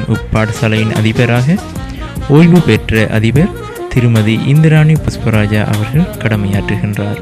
இப்பாடசாலையின் அதிபராக ஓய்வு பெற்ற அதிபர் திருமதி இந்திராணி புஷ்பராஜா அவர்கள் கடமையாற்றுகின்றார்.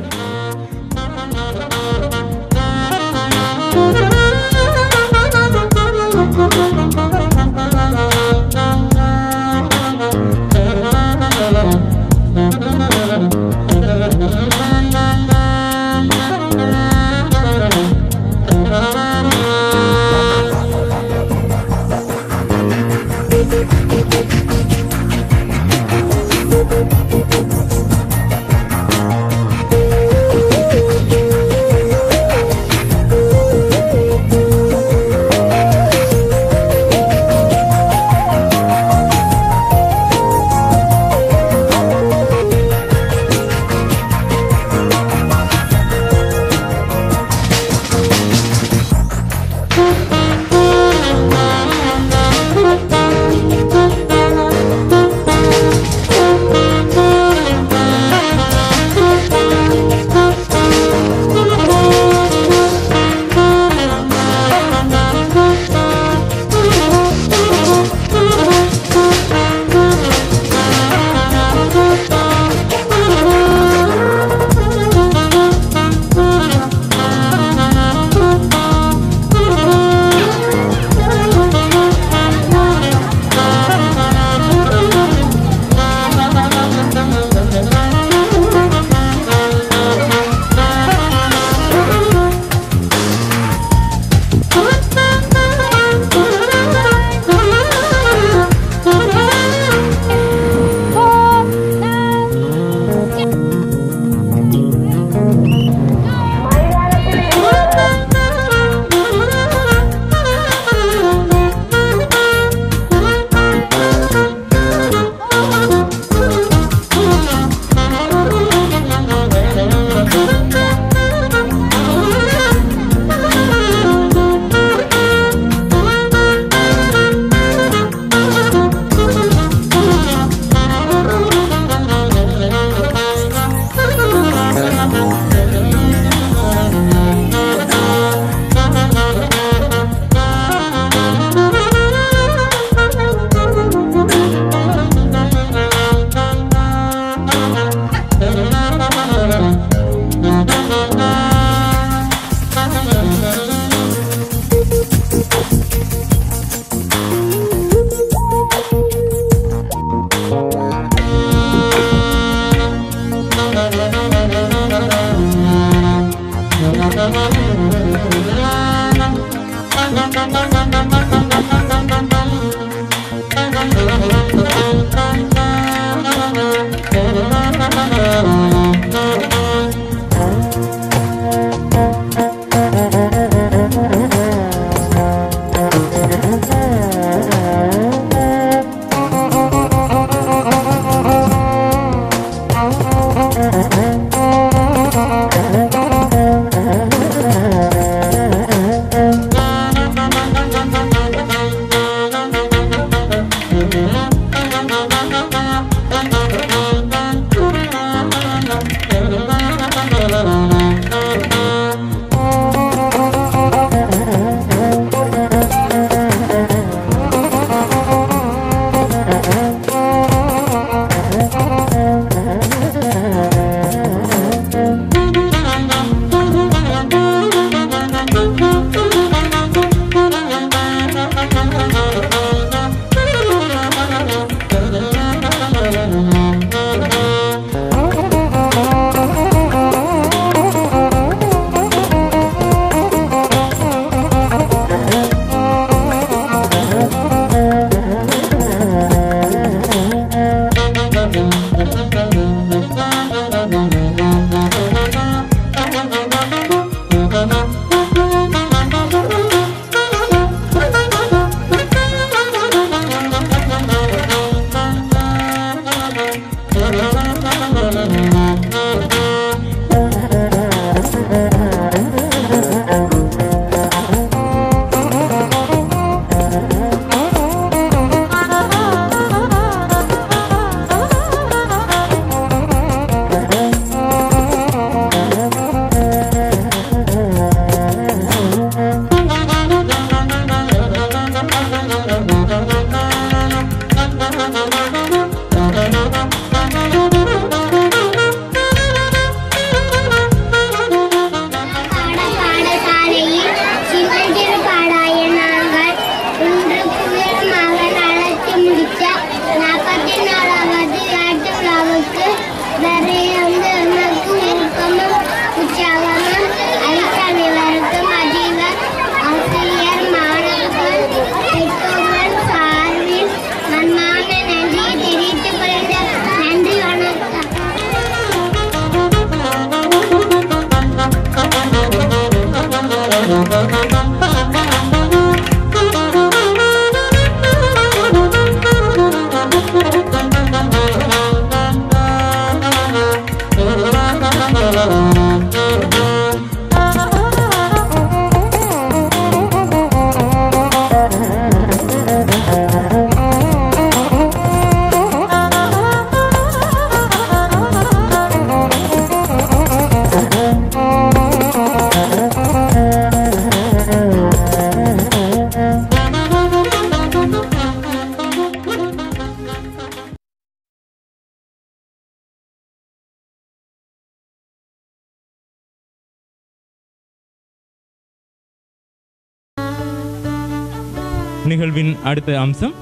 நிகழ்வின் அடுத்த அம்சம்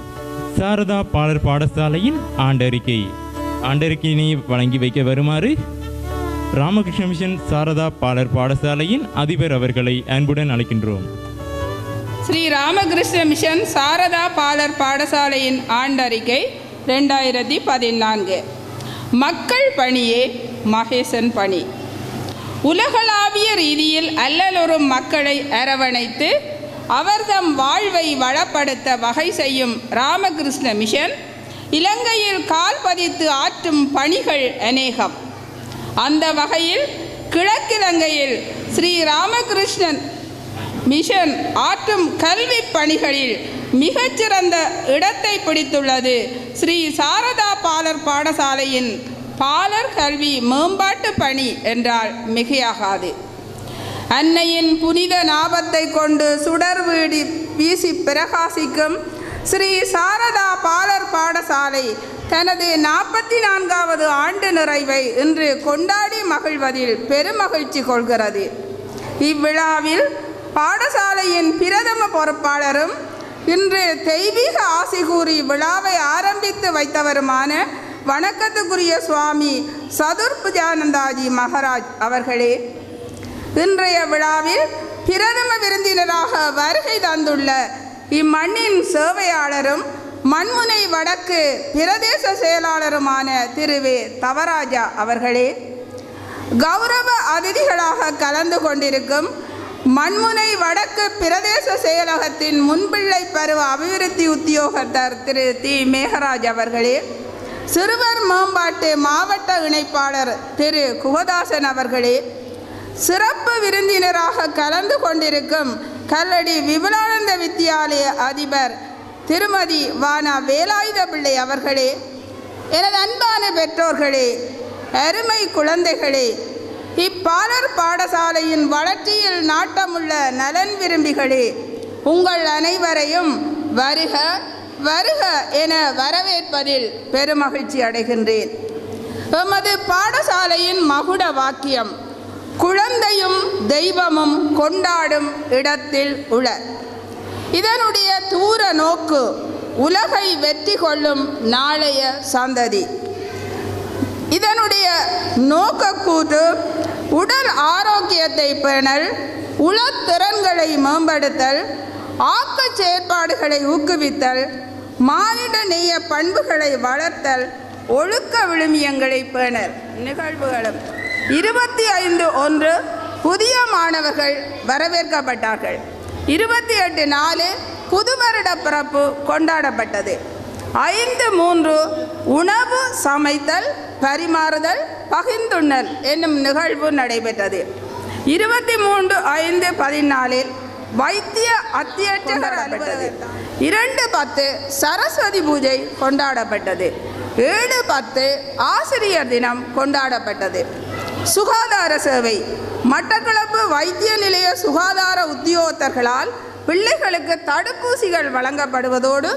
சாரதா பாலர் பாடசாலையின் ஆண்டறிக்கை. ஆண்டறிக்கையினை வழங்கி வைக்க வருமாறு ராமகிருஷ்ண மிஷன் சாரதா பாலர் பாடசாலையின் அதிபர் அவர்களை அன்புடன் அழைக்கின்றோம். ஸ்ரீ ராமகிருஷ்ண மிஷன் சாரதா பாலர் பாடசாலையின் ஆண்டறிக்கை 2014. மக்கள் பணியே மகேசன் பணி. உலகளாவிய ரீதியில் அல்லலொரும் மக்களை அரவணைத்து அவர்தம் வாழ்வை வளப்படுத்த வகை செய்யும் ராமகிருஷ்ண மிஷன் இலங்கையில் கால் பதித்து ஆற்றும் பணிகள் அநேகம். அந்த வகையில் கிழக்கிலங்கையில் ஸ்ரீ ராமகிருஷ்ணன் மிஷன் ஆற்றும் கல்வி பணிகளில் மிகச்சிறந்த இடத்தை பிடித்துள்ளது ஸ்ரீ சாரதா பாலர் பாடசாலையின் பாலர் கல்வி மேம்பாட்டு பணி என்றால் மிகையாகாது. அன்னையின் புனித நாபத்தை கொண்டு சுடர் வீசி பிரகாசிக்கும் ஸ்ரீ சாரதா பாலர் பாடசாலை தனது 44வது ஆண்டு நிறைவை இன்று கொண்டாடி மகிழ்வதில் பெருமகிழ்ச்சி கொள்கிறது. இவ்விழாவில் பாடசாலையின் பிரதம பொறுப்பாளரும் இன்று தெய்வீக ஆசி கூறி விழாவை ஆரம்பித்து வைத்தவருமான வணக்கத்துக்குரிய சுவாமி சதுர்புஜானந்தாஜி மகாராஜ் அவர்களே, இன்றைய விழாவில் பிரதம விருந்தினராக வருகை தந்துள்ள இம்மண்ணின் சேவையாளரும் மண்முனை வடக்கு பிரதேச செயலாளருமான திரு தவராஜா அவர்களே, கௌரவ அதிதிகளாக கலந்து கொண்டிருக்கும் மண்முனை வடக்கு பிரதேச செயலகத்தின் முன்பிள்ளை பருவ அபிவிருத்தி உத்தியோகத்தர் திரு தி மேகராஜ் அவர்களே, சிறுவர் மேம்பாட்டு மாவட்ட இணைப்பாளர் திரு குகதாசன் அவர்களே, சிறப்பு விருந்தினராக கலந்து கொண்டிருக்கும் கல்லடி விபுலானந்த வித்தியாலய அதிபர் திருமதி வானா வேலாயுத பிள்ளை அவர்களே, எனது அன்பான பெற்றோர்களே, அருமை குழந்தைகளே, இப்பாலர் பாடசாலையின் வளர்ச்சியில் நாட்டமுள்ள நலன் விரும்பிகளே, உங்கள் அனைவரையும் வருக வருக என வரவேற்பதில் பெருமகிழ்ச்சி அடைகின்றேன். எமது பாடசாலையின் மகுட வாக்கியம் குழந்தையும் தெய்வமும் கொண்டாடும் இடத்தில் உள. இதனுடைய தூர நோக்கு உலகை வெற்றி கொள்ளும் நாளைய சந்ததி. இதனுடைய நோக்கக்கூற்று உடல் ஆரோக்கியத்தை பேணல், உளத்திறன்களை மேம்படுத்தல், ஆக்க செயற்பாடுகளை ஊக்குவித்தல், மானிட நேய பண்புகளை வளர்த்தல், ஒழுக்க விழுமியங்களை பேணல். நிகழ்வுகளும் 25/1 புதிய மாணவர்கள் வரவேற்கப்பட்டார்கள். 28/4 புது வருட பிறப்பு கொண்டாடப்பட்டது. 5/3 உணவு சமைத்தல், பரிமாறுதல், பகிர்ந்துண்ணல் என்னும் நிகழ்வு நடைபெற்றது. 23/5/14 வைத்திய அத்தியட்சகர் அலுவலகத்தில் 2/10 சரஸ்வதி பூஜை கொண்டாடப்பட்டது. 7/10 ஆசிரியர் தினம் கொண்டாடப்பட்டது. சுகாதார சேவை மட்டக்களப்பு வைத்திய நிலைய சுகாதார உத்தியோகத்தர்களால் பிள்ளைகளுக்கு தடுப்பூசிகள் வழங்கப்படுவதோடு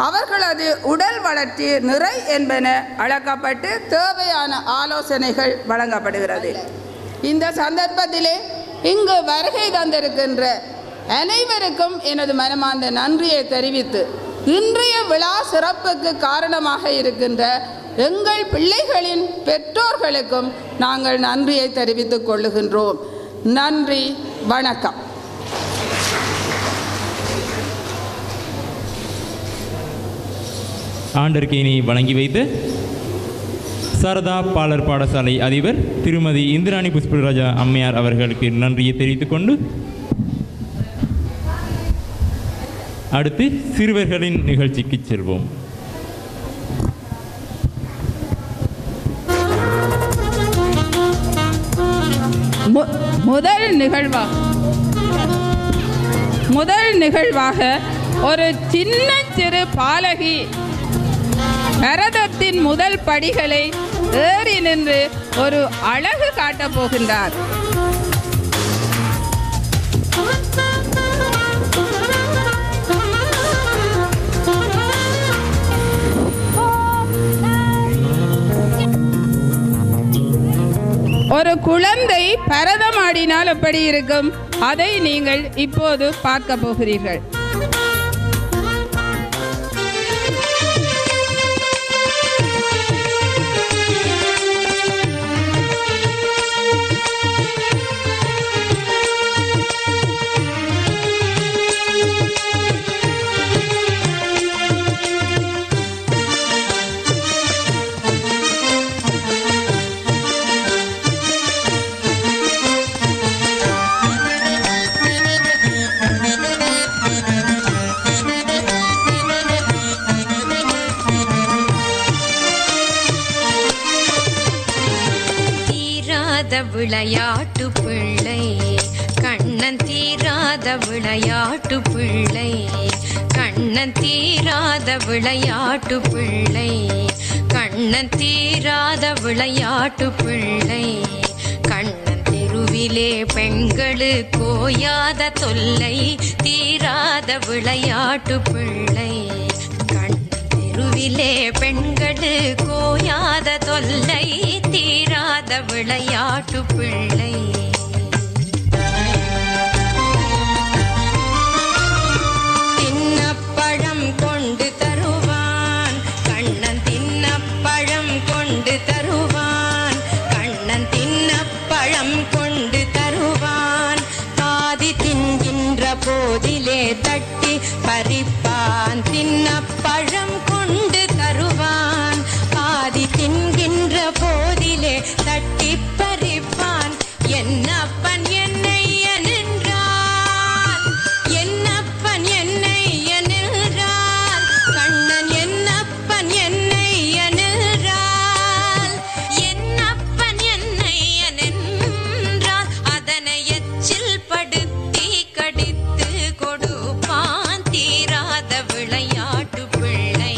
அவர்களது உடல் வளர்ச்சி நிறை என்பன அளக்கப்பட்டு தேவையான ஆலோசனைகள் வழங்கப்படுகிறது. இந்த சந்தர்ப்பத்திலே இங்கு வருகை தந்திருக்கின்ற அனைவருக்கும் எனது மனமார்ந்த நன்றியை தெரிவித்து இன்றைய விழா சிறப்புக்கு காரணமாக இருக்கின்ற எங்கள் பிள்ளைகளின் பெற்றோர்களுக்கும் நாங்கள் நன்றியை தெரிவித்துக் கொள்ளுகின்றோம். நன்றி, வணக்கம். ஆண்டறிக்கையினை வழங்கி வைத்து சாரதா பாலர் பாடசாலை அதிபர் திருமதி இந்திராணி புஷ்பராஜா அம்மையார் அவர்களுக்கு நன்றியை தெரிவித்துக் கொண்டு அடுத்து சிறுவர்களின் நிகழ்ச்சிக்கு செல்வோம். முதல் நிகழ்வாக ஒரு சின்ன சிறு பாலகி பரதத்தின் முதல் படிகளை ஏறி நின்று ஒரு அழகு காட்டப் போகின்றார். ஒரு குழந்தை பரதம் ஆடினால் எப்படி இருக்கும், அதை நீங்கள் இப்போது பார்க்க போகிறீர்கள். தீராத விளையாட்டு பிள்ளை, கண்ணன் தீராத விளையாட்டு பிள்ளை, கண்ணன் தீராத விளையாட்டு பிள்ளை, கண்ணன் தீராத விளையாட்டு பிள்ளை, கண்ணன் தெருவிலே பெண்களுக்கு ஓயாத தொல்லை, தீராத விளையாட்டு பிள்ளை, கண்ணன் தெருவிலே பெண்களுக்கு ஓயாத தொல்லை, தீராத விளையாட்டு பிள்ளை. தின்னப்பழம் கொண்டு தருவான் கண்ணன், தின்னப்பழம் கொண்டு தருவான் கண்ணன், தின்னப்பழம் கொண்டு தருவான், பாதி தின்கின்ற போதிலே தட்டி பறிப்பான், தின்னப்பழம் கொண்டு தருவான், பாதி தின்கின்ற போதிலே தட்டி பறிப்பான், என்னப்பன் என்னையன் என்றால், என்னப்பன் என்னையன் என்றால், கண்ணன் என்னப்பன் என்னையன் என்றால், என்னப்பன் என்னையன் என்றால், அதனை எச்சில் படுத்தி கடித்து கொடுப்பான், தீராத விளையாட்டு பிள்ளை.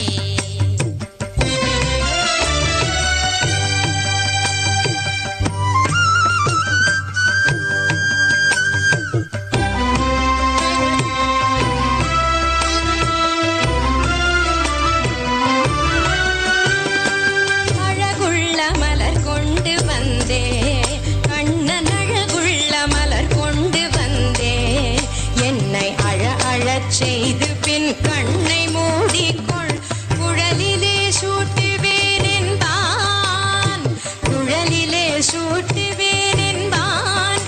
அழகுள்ள மலர் கொண்டு வந்தே கண்ணன், அழகுள்ள மலர் கொண்டு வந்தே, என்னை அழ அழச் செய்து பின் கண்ணை மூடிக்கொள், குழலிலே சூட்டுவேன் என்பான், குழலிலே சூட்டுவேன் என்பான்,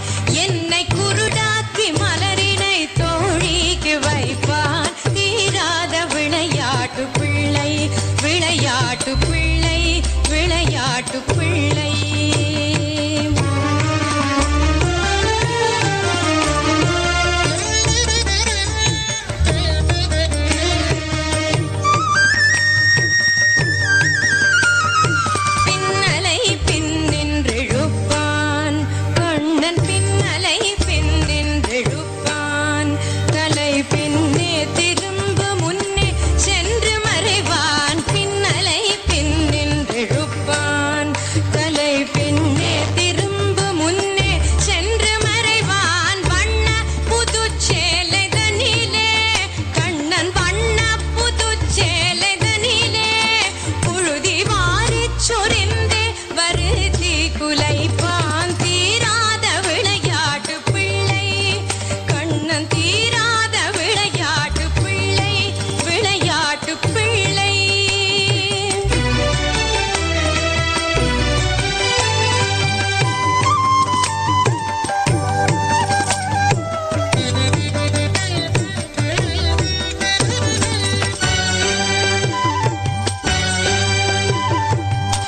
என்னை குருடாக்கி மலரினை தோழிக்கு வைப்பான், தீராத விளையாட்டு பிள்ளை, விளையாட்டு பிள்ளை, விளையாட்டு பிள்ளை. பின்னலை பின்னின்றெழுப்பான் கண்ணன், பின்னலை பின்னின்றெழுப்பான், தலை பின்னே திரும்ப முன்னே சென்று மறைவான், பின்னலை பின்னின்றெழுப்பான், தலை பின்னே திரும்ப முன்னே சென்று மறைவான், வண்ண புதுச்சேலைதனிலே கண்ணன், வண்ண புதுச்சேலைதனிலே புழுதி வாரிச் சொரிந்தே வருதி குலைப்பான், தீராத விளையாட்டு பிள்ளை, கண்ணன் தீராத விளையாட்டு பிள்ளை, விளையாட்டு பிள்ளை.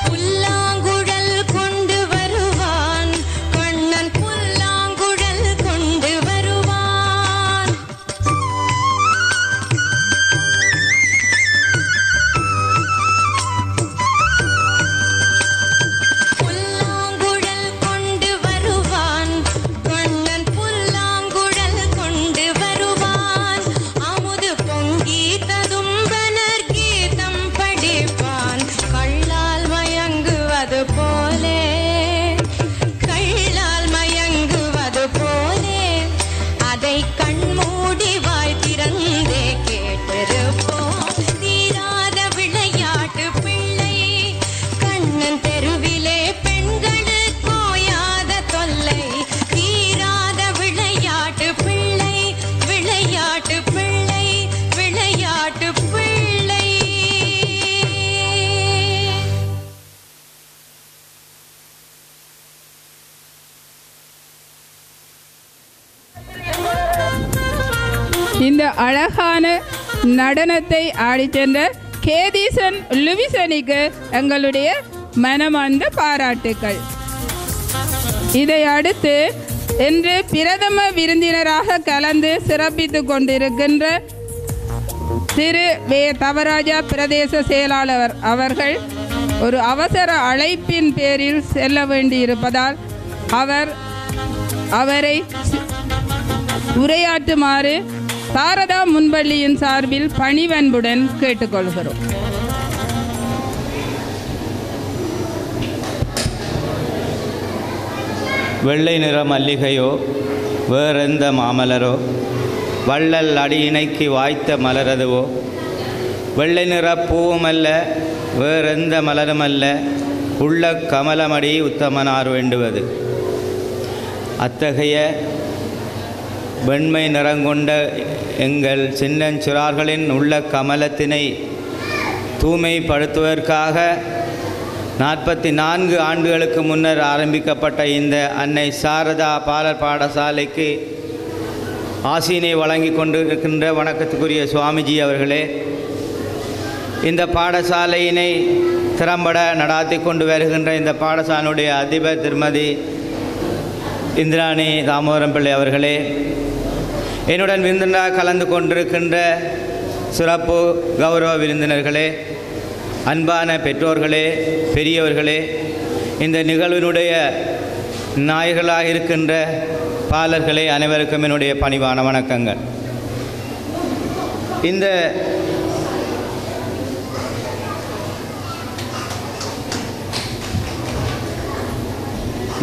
புல்லாங்குழல் கொண்டு வருவான் கண்ணன், புல்லாங்குழல் கொண்டு வருவான், புல்லாங்குழல் கொண்டு வருவான் கண்ணன், புல்லாங்குழல் கொண்டு வருவான், அமுது பொங்கி ததும்பனர் கீதம் படிப்பான், கள்ளால் மயங்குவது போலே, கள்ளால் மயங்குவது போலே, அதை கண்மூடி வாய் திறந்தே கேட்டிருப்போம், தீராத விளையாட்டு பிள்ளை, கண்ணன் தெருவிலே பெண்களுக்கு ஓயாத தொல்லை, தீராத விளையாட்டு பிள்ளை, விளையாட்டு பிள்ளை, விளையாட்டு பிள்ளை. இந்த அழகான நடனத்தை ஆடிச் சென்ற கேதீசன் லுவிசனிக்கு எங்களுடைய மனமார்ந்த பாராட்டுக்கள். இதை அடுத்து இன்று பிரதம விருந்தினராக கலந்து சிறப்பித்துக் கொண்டிருக்கின்ற திரு வே தவராஜா பிரதேச செயலாளர் அவர்கள் ஒரு அவசர அழைப்பின் பேரில் செல்ல வேண்டியிருப்பதால் அவரை உரையாற்றுமாறு சாரதா முன்பள்ளியின் சார்பில் பணிவன்புடன் கேட்டுக்கொள்கிறோம். வெள்ளை நிற மல்லிகையோ வேறெந்த மாமலரோ வள்ளல் அடியிணைக்கு வாய்த்த மலரதுவோ வெள்ளை நிற பூவுமல்ல வேறெந்த மலருமல்ல உள்ள கமலமடி உத்தமனார் வேண்டுவது. அத்தகைய வெண்மை நிறங்கொண்ட எங்கள் சின்னஞ்சிறார்களின் உள்ள கமலத்தினை தூய்மைப்படுத்துவதற்காக 44 ஆண்டுகளுக்கு முன்னர் ஆரம்பிக்கப்பட்ட இந்த அன்னை சாரதா பாலர் பாடசாலைக்கு ஆசீனை வழங்கி கொண்டிருக்கின்ற வணக்கத்துக்குரிய சுவாமிஜி அவர்களே, இந்த பாடசாலையினை திறம்பட நடாத்தி கொண்டு வருகின்ற இந்த பாடசாலையுடைய அதிபர் திருமதி இந்திராணி தாமோதரம் பிள்ளை அவர்களே, என்னுடன் விருந்தினராக கலந்து கொண்டிருக்கின்ற சிறப்பு கௌரவ விருந்தினர்களே, அன்பான பெற்றோர்களே, பெரியவர்களே, இந்த நிகழ்வினுடைய நாயகர்களாக இருக்கின்ற பாலர்களே, அனைவருக்கும் என்னுடைய பணிவான வணக்கங்கள். இந்த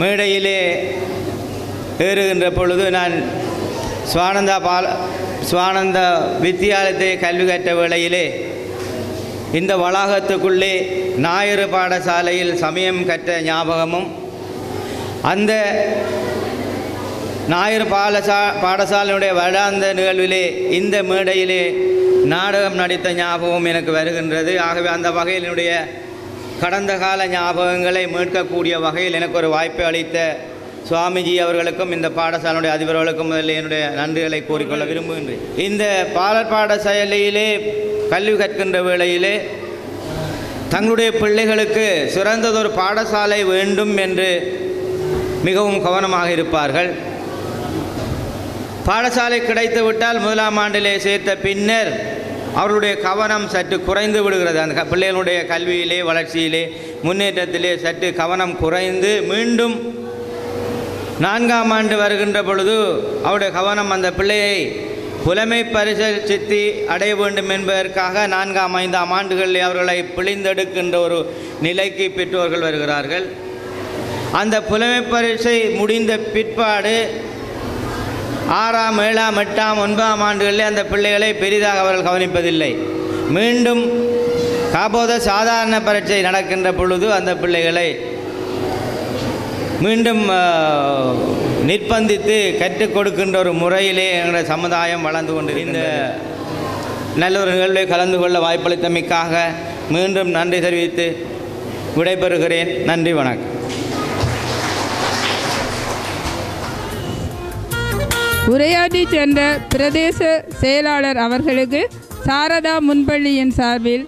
மேடையிலே ஏறுகின்ற பொழுது நான் சுவானந்தா வித்தியாலயத்தை கல்வி கற்ற வேளையிலே இந்த வளாகத்துக்குள்ளே ஞாயிறு பாடசாலையில் சமயம் கற்ற ஞாபகமும் அந்த ஞாயிறு பாடசாலையுடைய வருடாந்த நிகழ்விலே இந்த மேடையிலே நாடகம் நடித்த ஞாபகம் எனக்கு வருகின்றது. ஆகவே அந்த வகையில் என்னுடைய கடந்த கால ஞாபகங்களை மீட்கக்கூடிய வகையில் எனக்கு ஒரு வாய்ப்பை அளித்த சுவாமிஜி அவர்களுக்கும் இந்த பாடசாலையுடைய அதிபர்களுக்கும் முதலில் என்னுடைய நன்றிகளை கூறிக்கொள்ள விரும்புகின்றேன். இந்த பாலர் பாடசாலையிலே கல்வி கற்கின்ற வேளையிலே தங்களுடைய பிள்ளைகளுக்கு சிறந்ததொரு பாடசாலை வேண்டும் என்று மிகவும் கவனமாக இருப்பார்கள். பாடசாலை கிடைத்து விட்டால் முதலாம் ஆண்டிலே சேர்த்த பின்னர் அவர்களுடைய கவனம் சற்று குறைந்து விடுகிறது. அந்த பிள்ளைகளுடைய கல்வியிலே, வளர்ச்சியிலே, முன்னேற்றத்திலே சற்று கவனம் குறைந்து மீண்டும் 4ஆம் ஆண்டு வருகின்ற பொழுது அவருடைய கவனம் அந்த பிள்ளையை புலமை பரிசித்தி அடைய வேண்டும் என்பதற்காக 4ஆம் 5ஆம் ஆண்டுகளில் அவர்களை பிழிந்தெடுக்கின்ற ஒரு நிலைக்கு பெற்றோர்கள் வருகிறார்கள். அந்த புலமை பரிசை முடிந்த பிற்பாடு 6ஆம் 7ஆம் 8ஆம் 9ஆம் ஆண்டுகளில் அந்த பிள்ளைகளை பெரிதாக அவர்கள் கவனிப்பதில்லை. மீண்டும் காபோத சாதாரண பரீட்சை நடக்கின்ற பொழுது அந்த பிள்ளைகளை மீண்டும் நிர்பந்தித்து கற்றுக் கொடுக்கின்ற ஒரு முறையிலே எங்களுடைய சமுதாயம் வளர்ந்து கொண்டிருக்கின்ற நல்ல ஒரு நிகழ்வை கலந்து கொள்ள வாய்ப்பளித்தமைக்காக மீண்டும் நன்றி தெரிவித்து விடைபெறுகிறேன். நன்றி, வணக்கம். உரையாற்றி சென்ற பிரதேச செயலாளர் அவர்களுக்கு சாரதா முன்பள்ளியின் சார்பில்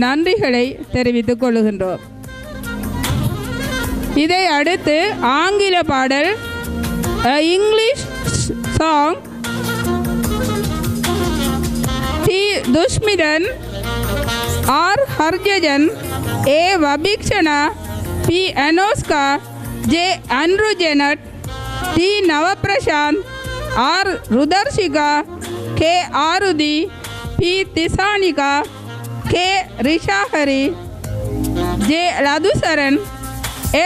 நன்றிகளை தெரிவித்துக் கொள்கின்றோம். இதை அடுத்து ஆங்கில பாடல் English song T Thushmithan, R Harjajan, A Vabikshana, P Anoska, J Anrujenat, D Navaprasanth, R Rutharshika, K Aaruthi, P Thisanika, K Rishahari, J Lathusaran,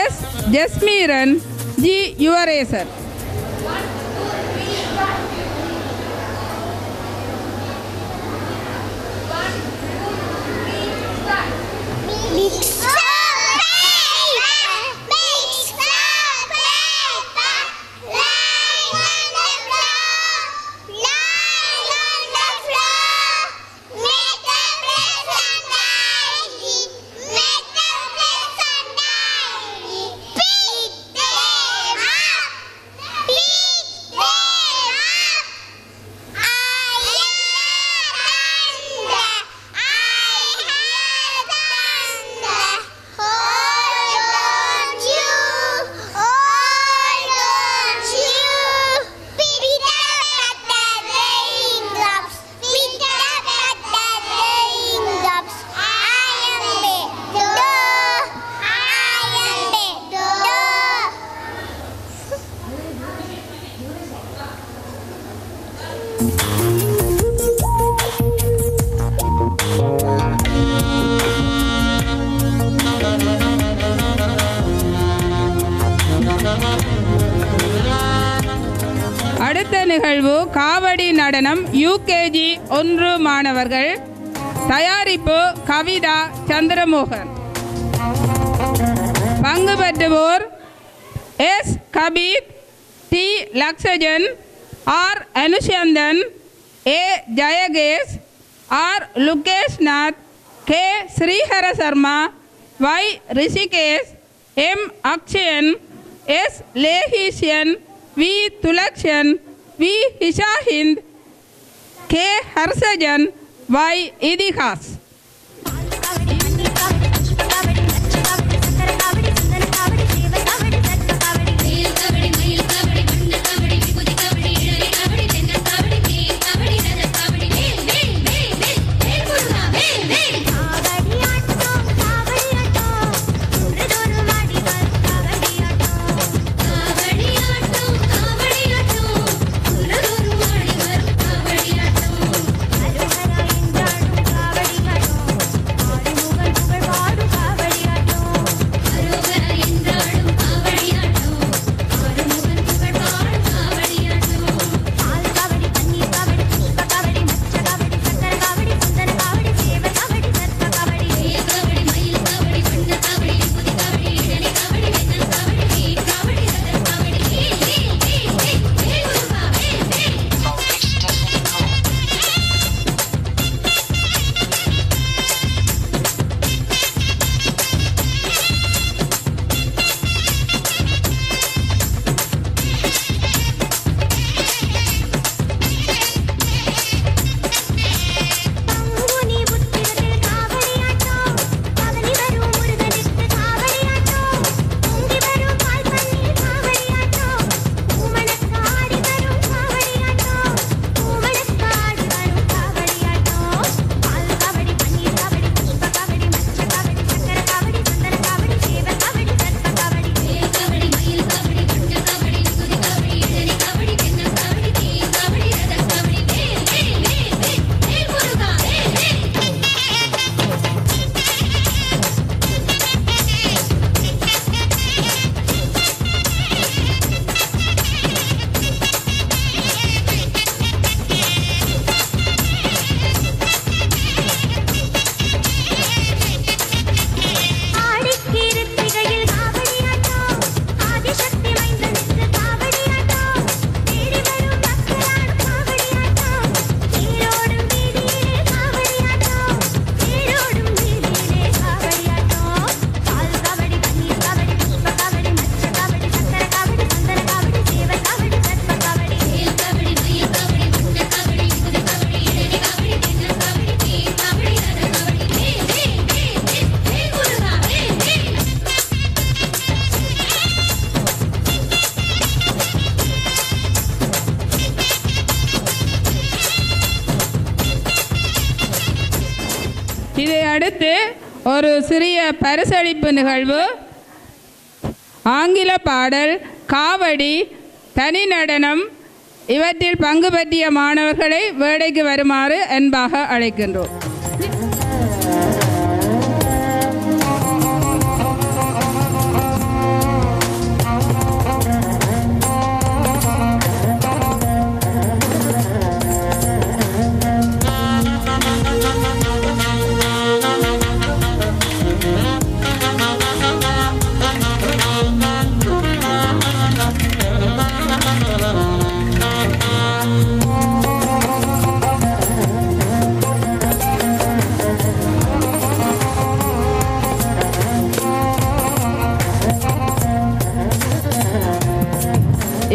S Jasmeeran, G Yuvaresar. Kavadi நடனம் யூகேஜி 1 மாணவர்கள். தயாரிப்பு கவிதா சந்திரமோகன். பங்கு பெற்றுவோர் S Kabeeth, T Lakshajan, R Anushanthan, A Jayakesh, R Lukeshnath, K Srihara Sharma, Y Rishikesh, M Akshayan, S Leheeshiyan, V Thulakshan, V Hishahind, K Harshajan, Y Ithikas. இதை அடுத்து ஒரு சிறிய பரிசளிப்பு நிகழ்வு. ஆங்கில பாடல், காவடி, தனி நடனம் இவற்றில் பங்கு பற்றிய மாணவர்களை வேடைக்கு வருமாறு அன்பாக அழைக்கின்றோம்.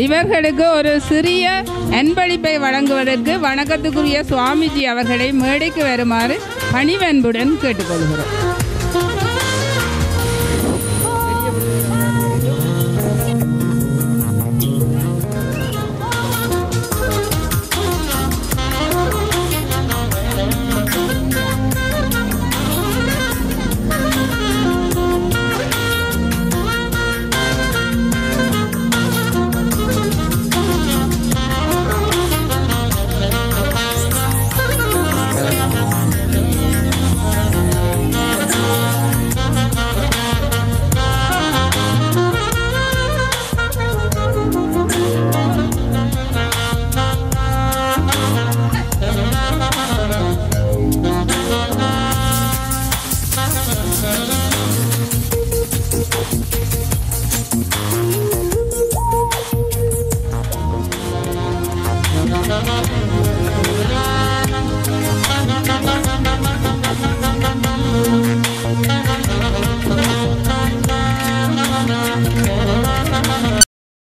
இவர்களுக்கு ஒரு சிறிய அன்பளிப்பை வழங்குவதற்கு வணக்கத்துக்குரிய சுவாமிஜி அவர்களை மேடைக்கு வருமாறு பணிவன்புடன் கேட்டுக்கொள்கிறோம். ஆ